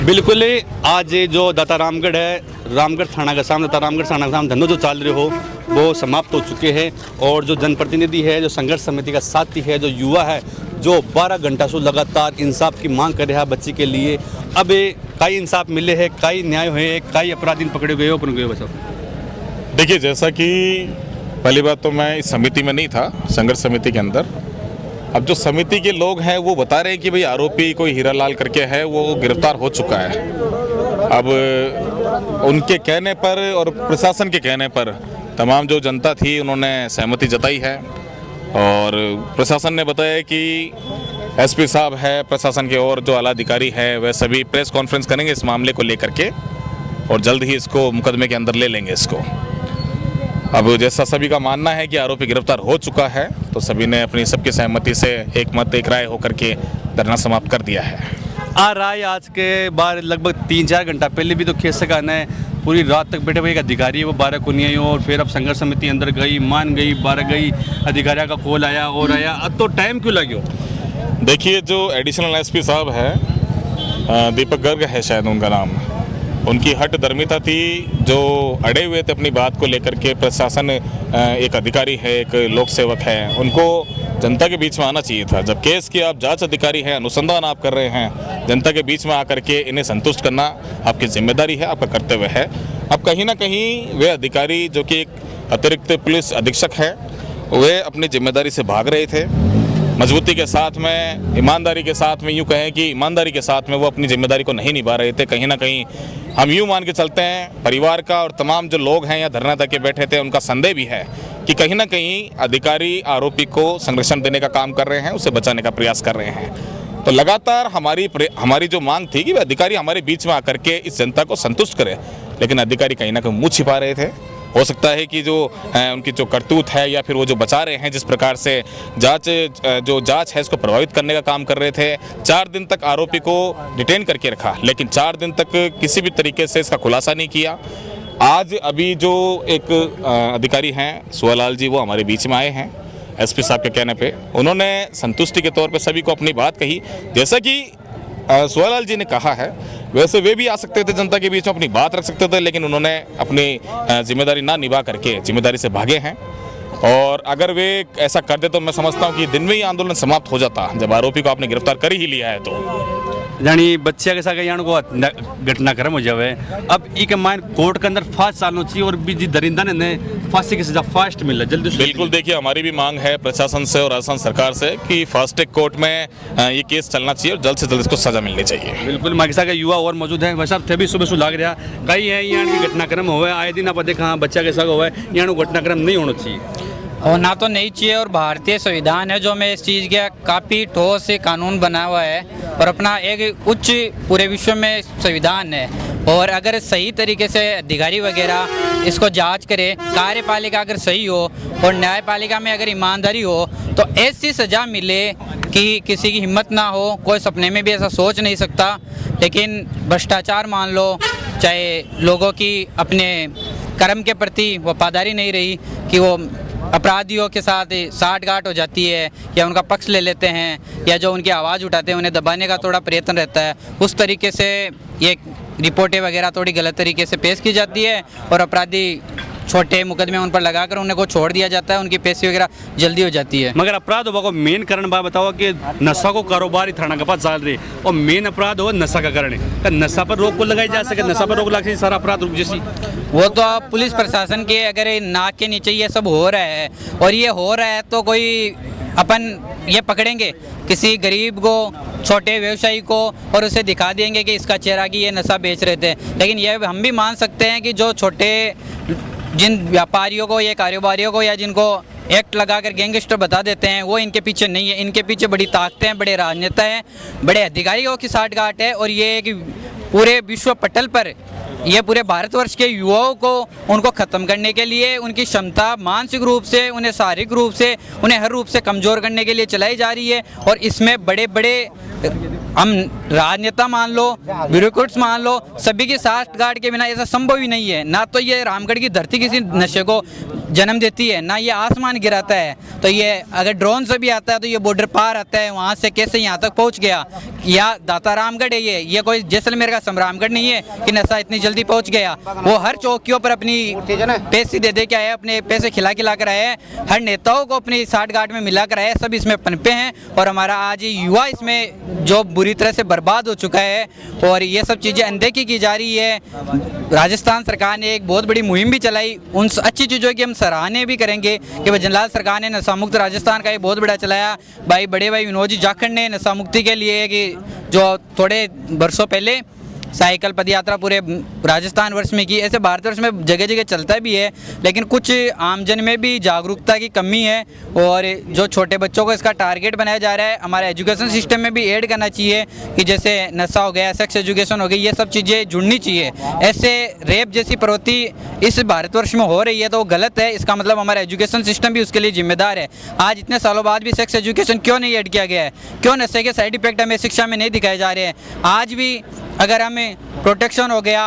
बिल्कुल ही आज ये जो दाता रामगढ़ है, रामगढ़ थाना के सामने, दाता रामगढ़ थाना के सामने धंधो जो चल रहे हो वो समाप्त हो चुके हैं। और जो जनप्रतिनिधि है, जो संघर्ष समिति का साथी है, जो युवा है, जो 12 घंटा से लगातार इंसाफ की मांग कर रहा है बच्ची के लिए, अब कई इंसाफ मिले हैं, कई न्याय हुए हैं, कई अपराधी पकड़े गए हो अपन गए बस। देखिए, जैसा कि पहली बात तो मैं इस समिति में नहीं था, संघर्ष समिति के अंदर। अब जो समिति के लोग हैं वो बता रहे हैं कि भाई आरोपी कोई हीरालाल करके है, वो गिरफ्तार हो चुका है। अब उनके कहने पर और प्रशासन के कहने पर तमाम जो जनता थी उन्होंने सहमति जताई है। और प्रशासन ने बताया कि एसपी साहब है, प्रशासन के और जो आला अधिकारी है वह सभी प्रेस कॉन्फ्रेंस करेंगे इस मामले को लेकर के, और जल्द ही इसको मुकदमे के अंदर ले लेंगे इसको। अब जैसा सभी का मानना है कि आरोपी गिरफ्तार हो चुका है, तो सभी ने अपनी सबकी सहमति से एक मत एक राय होकर के धरना समाप्त कर दिया है। आ रहा है आज के बाद लगभग 3-4 घंटा पहले भी तो खेत से कहना है, पूरी रात तक बैठे हुए एक अधिकारी है वो 12 को नहीं आई, और फिर अब संघर्ष समिति अंदर गई, मान गई, 12 गई, अधिकारियों का कॉल आया और आया, अब तो टाइम क्यों लगे? देखिए, जो एडिशनल एसपी साहब है, दीपक गर्ग है शायद उनका नाम, उनकी हट धर्मिता थी, जो अड़े हुए थे अपनी बात को लेकर के। प्रशासन एक अधिकारी है, एक लोक सेवक है, उनको जनता के बीच में आना चाहिए था। जब केस की आप जांच अधिकारी हैं, अनुसंधान आप कर रहे हैं, जनता के बीच में आकर के इन्हें संतुष्ट करना आपकी जिम्मेदारी है, आपका कर्तव्य है। अब कहीं ना कहीं वे अधिकारी जो कि एक अतिरिक्त पुलिस अधीक्षक है, वे अपनी जिम्मेदारी से भाग रहे थे। मजबूती के साथ में, ईमानदारी के साथ में, यूँ कहें कि ईमानदारी के साथ में वो अपनी जिम्मेदारी को नहीं निभा रहे थे। कहीं ना कहीं हम यूँ मान के चलते हैं, परिवार का और तमाम जो लोग हैं या धरना तक के बैठे थे, उनका संदेह भी है कि कहीं ना कहीं अधिकारी आरोपी को संरक्षण देने का काम कर रहे हैं, उसे बचाने का प्रयास कर रहे हैं। तो लगातार हमारी जो मांग थी कि अधिकारी हमारे बीच में आकर के इस जनता को संतुष्ट करे, लेकिन अधिकारी कहीं ना कहीं मुँह छिपा रहे थे। हो सकता है कि जो उनकी जो करतूत है या फिर वो जो बचा रहे हैं, जिस प्रकार से जांच है इसको प्रभावित करने का काम कर रहे थे। 4 दिन तक आरोपी को डिटेन करके रखा, लेकिन 4 दिन तक किसी भी तरीके से इसका खुलासा नहीं किया। आज अभी जो एक अधिकारी हैं सुवालाल जी, वो हमारे बीच में आए हैं एसपी साहब के कहने पे। उन्होंने संतुष्टि के तौर पे सभी को अपनी बात कही। जैसा कि सुवालाल जी ने कहा है, वैसे वे भी आ सकते थे जनता के बीच में, अपनी बात रख सकते थे, लेकिन उन्होंने अपनी जिम्मेदारी ना निभा करके जिम्मेदारी से भागे हैं। और अगर वे ऐसा कर दे तो मैं समझता हूं कि दिन में ही आंदोलन समाप्त हो जाता, जब आरोपी को आपने गिरफ्तार कर ही लिया है। तो यानी बच्चे के साथ यानी को घटनाक्रम हो जावे। अब एक मान कोर्ट के अंदर फास्ट चालना चाहिए और भी दरिंदा ने फांसी की सजा फास्ट मिले जल्दी से। बिल्कुल, देखिए, हमारी भी मांग है प्रशासन से और राजस्थान सरकार से कि फास्ट ट्रैक कोर्ट में ये केस चलना चाहिए और जल्द से जल्द इसको सजा मिलनी चाहिए। बिल्कुल, मागिसा का युवा और मौजूद है, वैसा थे भी सुबह लाग रहा कई है यहाँ की घटनाक्रम हुआ, आए दिन आप देखा बच्चा के साथ हुआ है, यहाँ घटनाक्रम नहीं होना चाहिए होना तो नहीं चाहिए। और भारतीय संविधान है जो में इस चीज़ का काफ़ी ठोस कानून बना हुआ है और अपना एक उच्च पूरे विश्व में संविधान है। और अगर सही तरीके से अधिकारी वगैरह इसको जांच करे, कार्यपालिका अगर सही हो और न्यायपालिका में अगर ईमानदारी हो, तो ऐसी सज़ा मिले कि किसी की हिम्मत ना हो, कोई सपने में भी ऐसा सोच नहीं सकता। लेकिन भ्रष्टाचार मान लो, चाहे लोगों की अपने कर्म के प्रति वफादारी नहीं रही कि वो अपराधियों के साथ साठगांठ हो जाती है या उनका पक्ष ले लेते हैं, या जो उनकी आवाज़ उठाते हैं उन्हें दबाने का थोड़ा प्रयत्न रहता है, उस तरीके से ये रिपोर्टें वगैरह थोड़ी गलत तरीके से पेश की जाती है और अपराधी छोटे मुकदमे उन पर लगाकर उन्हें को छोड़ दिया जाता है, उनकी पेशी वगैरह जल्दी हो जाती है। मगर अपराध होगा को मेन कारण बात बताओ कि नशा को कारोबार ही थाना के पास चल रही, और मेन अपराध हो नशा का कारण है। नशा पर रोक को लगाई जा सके, नशा पर रोक लग सके, सारा अपराध रुक जैसी। वो तो आप पुलिस प्रशासन के अगर नाक के नीचे ये सब हो रहा है, और ये हो रहा है तो कोई अपन ये पकड़ेंगे किसी गरीब को, छोटे व्यवसायी को, और उसे दिखा देंगे कि इसका चेहरा कि ये नशा बेच रहे थे। लेकिन ये हम भी मान सकते हैं कि जो छोटे जिन व्यापारियों को या कारोबारियों को या जिनको एक्ट लगाकर गैंगस्टर बता देते हैं, वो इनके पीछे नहीं है। इनके पीछे बड़ी ताकतें हैं, बड़े राजनेता हैं, बड़े अधिकारियों की साठगांठ है। और ये एक पूरे विश्व पटल पर ये पूरे भारतवर्ष के युवाओं को उनको ख़त्म करने के लिए, उनकी क्षमता मानसिक रूप से, उन्हें शारीरिक रूप से, उन्हें हर रूप से कमज़ोर करने के लिए चलाई जा रही है। और इसमें बड़े बड़े हम राजनेता मान लो, ब्यूरोक्रेट्स मान लो, सभी की साठ गार्ड के बिना ऐसा संभव ही नहीं है। ना तो ये रामगढ़ की धरती किसी नशे को जन्म देती है, ना ये आसमान गिराता है। तो ये अगर ड्रोन से भी आता है तो ये बॉर्डर पार आता है, वहाँ से कैसे यहाँ तक पहुँच गया? या दाता रामगढ़ है ये कोई जैसलमेर का समरामगढ़ नहीं है कि नशा इतनी जल्दी पहुँच गया। वो हर चौकियों पर अपनी पैसे दे के आए, अपने पैसे खिला कर आए, हर नेताओं को अपनी साठ गार्ड में मिला कर आए, सब इसमें पनपे हैं। और हमारा आज युवा इसमें जो बुरी तरह से बर्बाद हो चुका है और ये सब चीज़ें अनदेखी की जा रही है। राजस्थान सरकार ने एक बहुत बड़ी मुहिम भी चलाई, उन अच्छी चीज़ों की हम सराहने भी करेंगे कि जनलाल सरकार ने नशा मुक्त राजस्थान का ये बहुत बड़ा चलाया। बड़े भाई विनोद जी जाखड़ ने नशा मुक्ति के लिए कि जो थोड़े वर्षों पहले साइकिल पद यात्रा पूरे राजस्थान वर्ष में की, ऐसे भारतवर्ष में जगह जगह चलता भी है, लेकिन कुछ आमजन में भी जागरूकता की कमी है। और जो छोटे बच्चों को इसका टारगेट बनाया जा रहा है, हमारे एजुकेशन सिस्टम में भी ऐड करना चाहिए कि जैसे नशा हो गया, सेक्स एजुकेशन हो गई, ये सब चीज़ें जुड़नी चाहिए। ऐसे रेप जैसी प्रवृत्ति इस भारतवर्ष में हो रही है तो वो गलत है। इसका मतलब हमारा एजुकेशन सिस्टम भी उसके लिए जिम्मेदार है। आज इतने सालों बाद भी सेक्स एजुकेशन क्यों नहीं ऐड किया गया है? क्यों नशे के साइड इफेक्ट हमें शिक्षा में नहीं दिखाए जा रहे हैं? आज भी अगर हमें प्रोटेक्शन हो गया,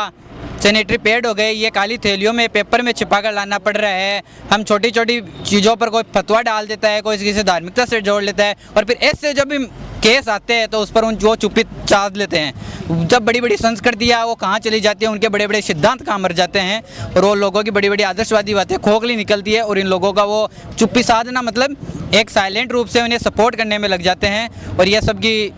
सैनिटरी पैड हो गए, ये काली थैलियों में पेपर में छिपा कर लाना पड़ रहा है। हम छोटी छोटी चीज़ों पर कोई फतवा डाल देता है, कोई किसी धार्मिकता से जोड़ लेता है, और फिर ऐसे जब भी केस आते हैं तो उस पर वो चुप्पी चाँद लेते हैं। जब बड़ी बड़ी संस्कृतियाँ वो कहाँ चली जाती है, उनके बड़े बड़े सिद्धांत कहाँ मर जाते हैं, और वो लोगों की बड़ी बड़ी आदर्शवादी बातें खोखली निकलती है, और इन लोगों का वो चुप्पी साधना मतलब एक साइलेंट रूप से उन्हें सपोर्ट करने में लग जाते हैं। और यह सब की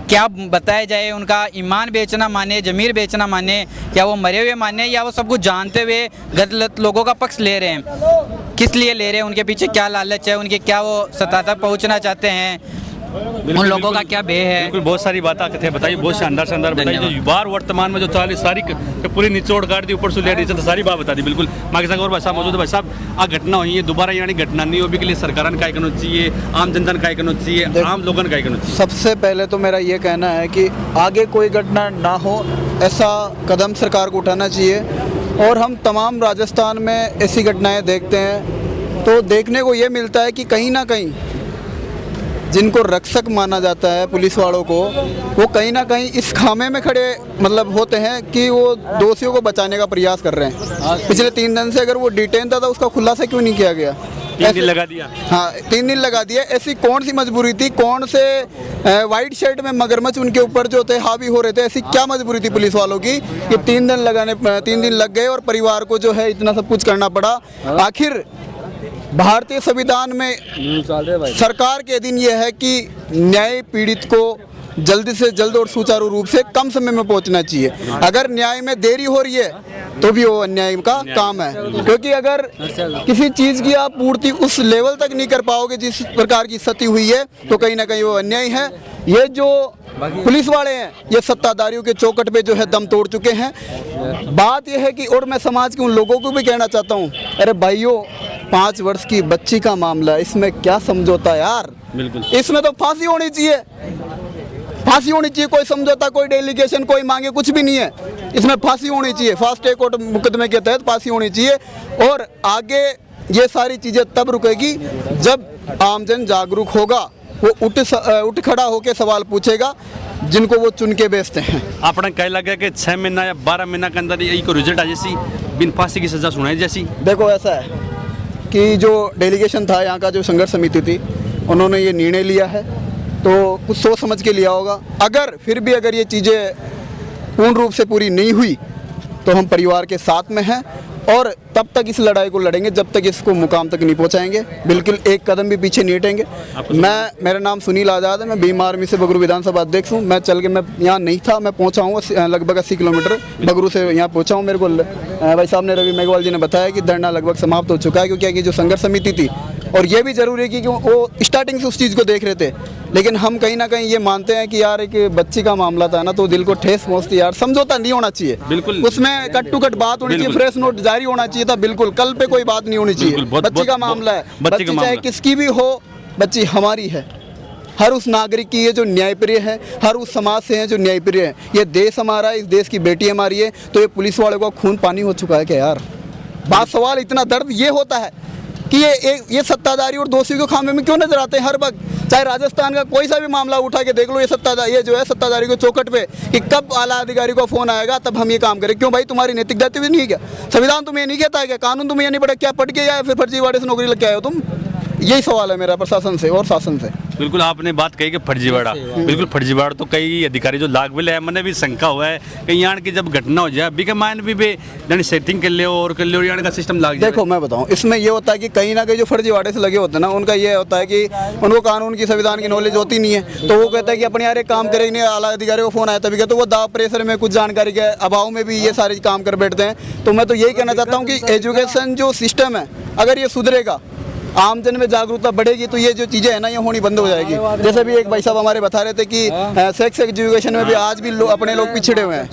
क्या बताया जाए, उनका ईमान बेचना माने, ज़मीर बेचना माने, क्या वो मरे हुए माने, या वो सब कुछ जानते हुए गलत लोगों का पक्ष ले रहे हैं? किस लिए ले रहे हैं? उनके पीछे क्या लालच है? उनके क्या वो सत्ता तक पहुंचना चाहते हैं? उन लोगों का क्या भय है? बिल्कुल, बहुत सारी बात आते थे, बताइए, बहुत शानदार बताइए। जो युवार वर्तमान में जो चाली सारी पूरी निचोड़ काट दी, ऊपर से ले नीचे तो सारी बात बता दी। बिल्कुल, माँ के और भाई साहब मौजूद है। भाई साहब, आ घटना हुई है, दोबारा यानी घटना नहीं हो भी के लिए सरकार का करना चाहिए, आम जनता का करना चाहिए, आम लोगों का करना चाहिए? सबसे पहले तो मेरा ये कहना है कि आगे कोई घटना ना हो, ऐसा कदम सरकार को उठाना चाहिए। और हम तमाम राजस्थान में ऐसी घटनाएं देखते हैं तो देखने को ये मिलता है कि कहीं ना कहीं जिनको रक्षक माना जाता है पुलिस वालों को, वो कहीं ना कहीं इस खामे में खड़े मतलब होते हैं कि वो दोषियों को बचाने का प्रयास कर रहे हैं। पिछले 3 दिन से अगर वो डिटेन था तो उसका खुलासा क्यों नहीं किया गया? 3 दिन लगा दिया। हाँ, 3 दिन लगा दिया। ऐसी कौन सी मजबूरी थी? कौन से वाइट शर्ट में मगरमच्छ उनके ऊपर जो थे हावी हो रहे थे? ऐसी क्या मजबूरी थी पुलिस वालों की कि 3 दिन लग गए और परिवार को जो है इतना सब कुछ करना पड़ा? आखिर भारतीय संविधान में सरकार के अधीन ये है कि न्याय पीड़ित को जल्दी से जल्द और सुचारू रूप से कम समय में पहुंचना चाहिए। अगर न्याय में देरी हो रही है तो भी वो अन्याय का काम है, क्योंकि अगर किसी चीज़ की आप पूर्ति उस लेवल तक नहीं कर पाओगे जिस प्रकार की स्थिति हुई है तो कहीं ना कहीं वो अन्याय है। ये जो पुलिस वाले हैं ये सत्ताधारियों के चौखट पे जो है दम तोड़ चुके हैं। बात यह है कि और मैं समाज के उन लोगों को भी कहना चाहता हूँ, अरे भाइयों, 5 वर्ष की बच्ची का मामला, इसमें क्या समझौता यार? बिल्कुल, इसमें तो फांसी होनी चाहिए, फांसी होनी चाहिए। कोई समझौता, कोई डेलीगेशन, कोई मांगे कुछ भी नहीं है, इसमें फांसी होनी चाहिए। फास्ट ट्रैक कोर्ट मुकदमे के तहत फांसी होनी चाहिए। और आगे ये सारी चीज़ें तब रुकेगी जब आमजन जागरूक होगा, वो उठ खड़ा होकर सवाल पूछेगा जिनको वो चुन के बेचते हैं। आपने कह लगा कि 6 महीना या 12 महीना के अंदर यही को रिजल्ट आ जैसी बिन फांसी की सजा सुनाई जैसी? देखो, ऐसा है कि जो डेलीगेशन था, यहाँ का जो संघर्ष समिति थी, उन्होंने ये निर्णय लिया है तो कुछ सोच समझ के लिया होगा। अगर फिर भी अगर ये चीज़ें पूर्ण रूप से पूरी नहीं हुई तो हम परिवार के साथ में हैं और तब तक इस लड़ाई को लड़ेंगे जब तक इसको मुकाम तक नहीं पहुंचाएंगे। बिल्कुल एक कदम भी पीछे नहीं हटेंगे। मेरा नाम सुनील आज़ाद है, मैं भीम आर्मी से बगरू विधानसभा अध्यक्ष हूँ। मैं यहाँ नहीं था, मैं पहुँचा हूँ लगभग 80 किलोमीटर बगरू से यहाँ पहुँचा हूँ। मेरे को भाई साहब ने, रवि मेघवाल जी ने बताया कि धरना लगभग समाप्त हो चुका है, क्योंकि जो संघर्ष समिति थी, और ये भी ज़रूरी है कि वो स्टार्टिंग से उस चीज़ को देख रहे थे, लेकिन हम कहीं ना कहीं ये मानते हैं कि यार एक बच्ची का मामला था ना, तो दिल को ठेस पहुँचती। यार समझौता नहीं होना चाहिए, बिल्कुल उसमें कट टू कट बात होनी चाहिए, फ्रेश नोट जारी होना चाहिए था। बिल्कुल कल पे कोई बात नहीं होनी चाहिए। बच्ची का मामला है, बच्ची चाहे किसकी भी हो, बच्ची हमारी है। हर उस नागरिक की है जो न्यायप्रिय है, हर उस समाज से है जो न्यायप्रिय है। ये देश हमारा है, इस देश की बेटी हमारी है। तो ये पुलिस वालों का खून पानी हो चुका है क्या यार? बात सवाल इतना दर्द ये होता है कि ये सत्ताधारी और दोषियों के खामे में क्यों नजर आते हैं हर वक्त। चाहे राजस्थान का कोई सा भी मामला उठा के देख लो, ये जो है सत्ताधारी को चौकट पे कि कब आला अधिकारी को फोन आएगा तब हम ये काम करें। क्यों भाई, तुम्हारी नैतिक दायित्व भी नहीं है क्या? संविधान तुम्हें ये नहीं कहता है क्या? कानून तुम्हें ये नहीं पढ़ा क्या? पढ़ के या फिर फर्जीवाड़े से नौकरी लग के आए हो तुम? यही सवाल है मेरा प्रशासन से और शासन से। बिल्कुल आपने बात कही कि फर्जीवाड़ा, बिल्कुल फर्जीवाड़ा तो कई अधिकारी जो लाग बिल है, मैंने भी शंका हुआ है कि यहाँ की जब घटना हो जाए अभी के मायने भी सेटिंग कर ले और यहाँ का सिस्टम लाग जाए। देखो मैं बताऊं, इसमें ये होता है कि कहीं ना कहीं जो फर्जीवाड़े से लगे होते हैं ना, उनका ये होता है कि उनको कानून की संविधान की नॉलेज होती नहीं है, तो वो कहता है कि अपने यार एक काम करेंगे नहीं, आला अधिकारी को फोन आया तभी कहते, तो वो दाव प्रेशर में कुछ जानकारी के अभाव में भी ये सारे काम कर बैठते हैं। तो मैं तो यही कहना चाहता हूँ कि एजुकेशन जो सिस्टम है अगर ये सुधरेगा, आम जन में जागरूकता बढ़ेगी, तो ये जो चीज़ें हैं ना ये होनी बंद हो जाएगी। जैसे भी एक भाई साहब हमारे बता रहे थे कि सेक्स एजुकेशन में भी आज भी अपने लोग पिछड़े हुए हैं।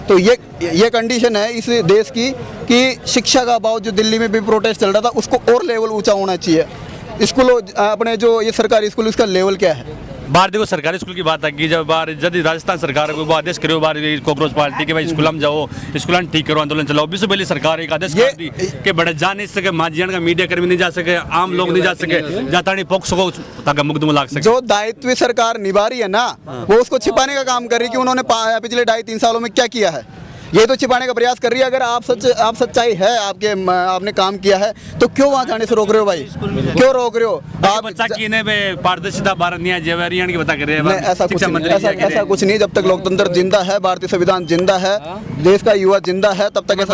तो ये कंडीशन है इस देश की कि शिक्षा का अभाव जो दिल्ली में भी प्रोटेस्ट चल रहा था उसको और लेवल ऊंचा होना चाहिए। स्कूलों अपने जो ये सरकारी स्कूल इसका लेवल क्या है? बाहर देखो सरकारी स्कूल की बात आ गई, जब बाहर यदि राजस्थान सरकार को आदेश करो बाहर कांग्रेस पार्टी के भाई स्कूल में जाओ, स्कूल में ठीक करो, आंदोलन चलाओ, विश्व पहले सरकार एक आदेश कर दी कि बड़े जा नहीं सके, माजियान का मीडिया कर्मी नहीं जा सके, आम लोग नहीं जा सके, जाता नहीं पोक्सो को ताकि मुकदमा लाग सके। जो दायित्व सरकार निभा रही है ना, वो उसको छिपाने का काम कर रही है कि उन्होंने पिछले 2.5-3 सालों में क्या किया है, ये तो छिपाने का प्रयास कर रही है। अगर आप सच्चाई है, आपने काम किया है, तो क्यों वहाँ जाने से रोक रहे हो भाई? क्यों रोक रहे हो आप? बच्चा की ने पारदर्शिता भारत नहीं है, जेवरियन की बता कर रहे हैं, ऐसा कुछ नहीं। जब तक लोकतंत्र जिंदा है, भारतीय संविधान जिंदा है, देश का युवा जिंदा है, तब तक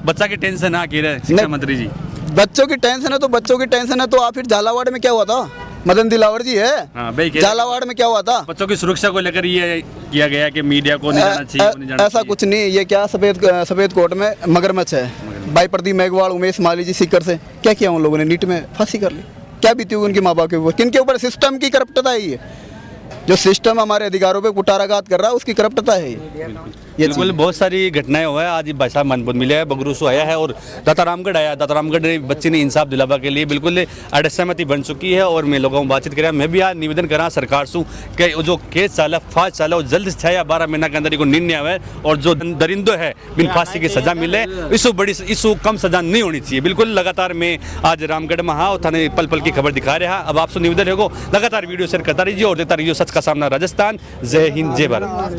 बच्चा की टेंशन ना की रहे शिक्षा मंत्री जी। बच्चों की टेंशन है तो बच्चों की टेंशन है, तो आप फिर झालावाड़ में क्या हुआ था? मदन दिलावर जी है, झालावाड़ में क्या हुआ था? बच्चों की सुरक्षा को लेकर ये किया गया कि मीडिया को नहीं जाना चाहिए, ऐसा कुछ नहीं। ये क्या सफेद कोट में मगरमच्छ है। भाई प्रदीप मेघवाल, उमेश माली जी सीकर से क्या किया उन लोगों ने? नीट में फांसी कर ली। क्या बीती हुई उनके माँ बाप के ऊपर? किनके ऊपर? सिस्टम की करप्टता है ये, जो सिस्टम हमारे अधिकारों पे कुटाराघात कर रहा है उसकी करप्टता है ये। बिल्कुल बहुत सारी घटनाएं हुआ है। आज भाई साहब मनपुर मिले हैं, बगरूसो आया है और दातारामगढ़ आया। दातारामगढ़ बच्चे ने इंसाफ दिलावा के लिए बिल्कुल सहमति बन चुकी है और मैं लोगों को बातचीत करा। मैं भी आज निवेदन करा सरकार से कि जो केस चाला फास्ट चाला वो जल्द से 6 या 12 महीना के अंदर को निर्णय आवे और जो दरिंदो है बिन फांसी की सजा मिले। इसको कम सजा नहीं होनी चाहिए। बिल्कुल लगातार मैं आज रामगढ़ में हाँ थाने पल पल की खबर दिखा रहा। अब आपसे निवेदन होगा लगातार वीडियो शेयर करता रहिए और देता रहिए सच का सामना राजस्थान। जय हिंद, जय भारत।